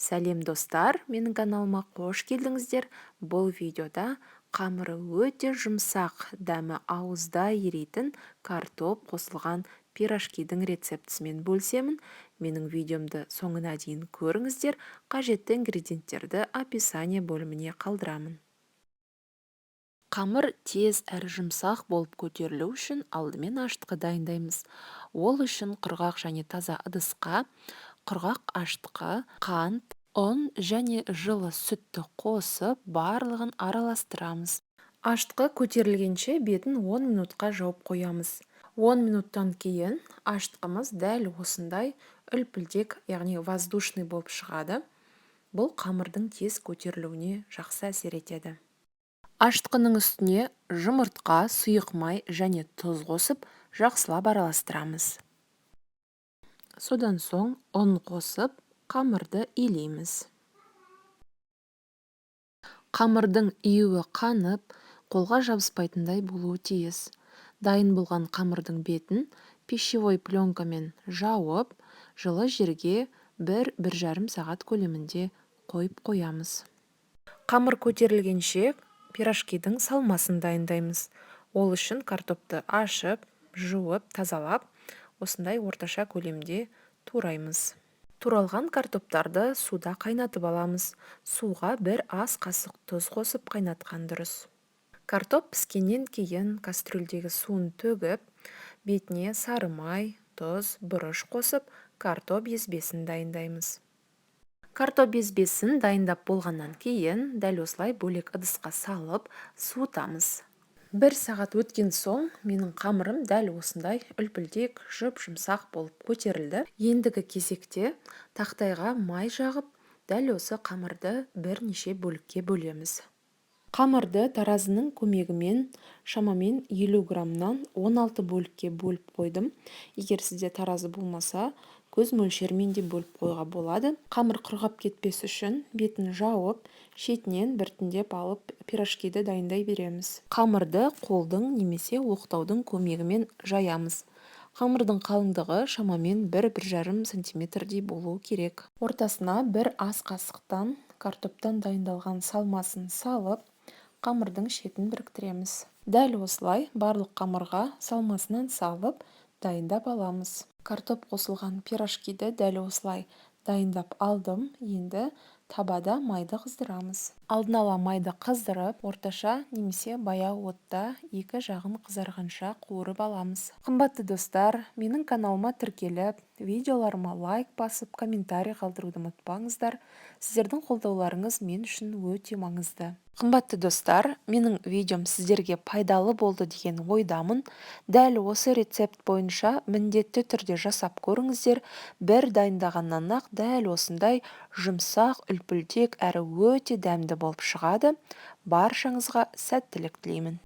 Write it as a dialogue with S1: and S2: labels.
S1: Сәлем достар, менің каналыма қош келдіңіздер. Бұл видеода қамыры өте жұмсақ, дәмі ауызда еритін картоп қосылған пирожкидің рецептісімен бөлісемін. Менің видеомды соңына дейін көріңіздер, қажетті ингредиенттерді описание бөліміне қалдырамын. Қамыр тез әрі жұмсақ болып көтерілу үшін алдымен аштыққа дайындаймыз. Ол үшін құрғақ және таза ыдысқа құрғақ аштыққа, қант, ұн және жылы сүтті қосып, барлығын араластырамыз. Аштыққа көтерілгенше бетін 10 минутқа жауып қоямыз. 10 минуттан кейін аштығымыз дәл осындай үлпілдек, яғни воздушный болып шығады. Бұл қамырдың тез көтерілуіне жақсы әсер етеді. Аштықының үстіне жұмыртқа, сұйық май және тұз қосып, жақсылап араластырамыз. Содан соң ұн қосып, қамырды илейміз. Қамырдың июі қанып, қолға жабыспайтындай болуы тиіс. Дайын болған қамырдың бетін пищевой пленкамен жауып, жылы жерге 1-1,5 сағат көлемінде қойып қоямыз. Қамыр көтерілгенше пирожкидің салмасын дайындаймыз. Ол үшін картопты ашып, жуып, тазалап, осындай орташа көлемде тураймыз. Туралған картоптарды суда қайнатып аламыз. Суға 1 ас қасық тұз қосып қайнатқан дұрыс. Картоп піскеннен кейін кастрюльдегі суын төгіп, бетіне сары май, тұз, бұрыш қосып, картоп езбесін дайындаймыз. Картоп езбесін дайындап болғаннан кейін дәл осылай бөлек ыдысқа салып, суытамыз. 1 сағат өткен соң менің қамырым дәл осындай үлпілдек, жұмсақ болып көтерілді. Ендігі кезекте тақтайға май жағып, дәл осы қамырды бірнеше бөлікке бөлеміз. Қамырды таразының көмегімен шамамен 50 граммнан 16 бөлікке бөліп қойдым. Егер сізде таразы болмаса, көз мөлшермен де бөліп қойға болады. Қамыр құрғап кетпес үшін бетін жауып, шетінен біртіндеп алып пирожкиді дайындай береміз. Қамырды қолдың немесе оқтаудың көмегімен жаямыз. Қамырдың қалыңдығы шамамен 1-1,5 сантиметрдей болуы керек. Ортасына 1 ас қасықтан картоптан дайындалған салмасын салып, қамырдың шетін біріктіреміз. Дәл осылай барлық қамырға салмасынан салып, дайындап аламыз. Картоп қосылған пирожкиді дәл осылай дайындап алдым. Енді табада майды қыздырамыз. Алдын ала майды қыздырып, орташа немесе баяу отта 2 жағын қызарғанша қуырып аламыз. Қымбатты достар, менің каналыма тіркеліп, видеоларыма лайк басып, комментарий қалдыруды ұмытпаңыздар. Сіздердің қолдауларыңыз мен үшін өте маңызды. Қымбатты достар, менің видеом сіздерге пайдалы болды деген ойдамын. Дәл осы рецепт бойынша міндетті түрде жасап көріңіздер. Бір дайындағаннан-ақ дәл осындай жұмсақ, үлпілдек әрі өте дәмді болып шығады. Баршаңызға сәттілік тілеймін.